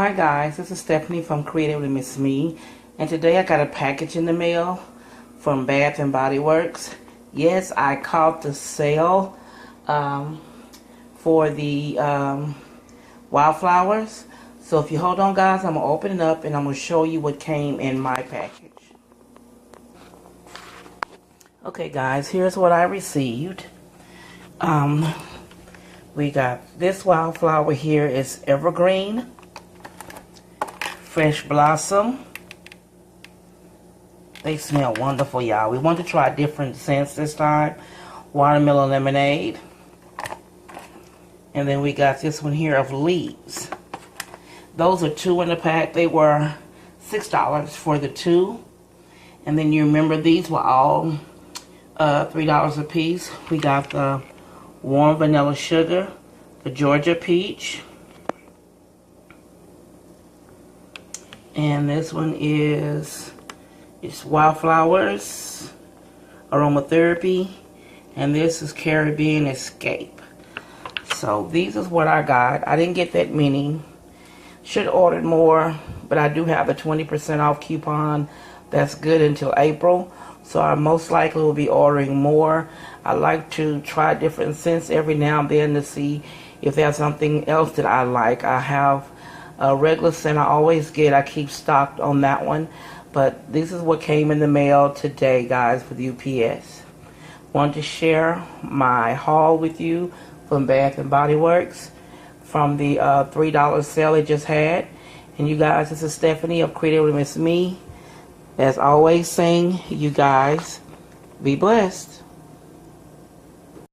Hi guys, this is Stephanie from Creatively Miss Me, and today I got a package in the mail from Bath and Body Works. Yes, I caught the sale for the wildflowers. So if you hold on guys, I'm going to open it up and I'm going to show you what came in my package. Okay guys, here's what I received. We got this wildflower here is evergreen, fresh blossom. They smell wonderful, y'all. We want to try different scents this time. Watermelon lemonade. And then we got this one here of leaves. Those are two in the pack. They were $6 for the two. And then you remember these were all $3 a piece. We got the warm vanilla sugar, the Georgia peach. And this one is wildflowers, aromatherapy, and this is Caribbean Escape. So these is what I got. I didn't get that many. Should ordered more, but I do have a 20% off coupon that's good until April. So I most likely will be ordering more. I like to try different scents every now and then to see if there's something else that I like. I have a regular scent I always get. I keep stocked on that one. But this is what came in the mail today, guys, with UPS. Wanted to share my haul with you from Bath and Body Works from the $3 sale they just had. And you guys, this is Stephanie of Creatively Miss Me. As always saying, you guys be blessed.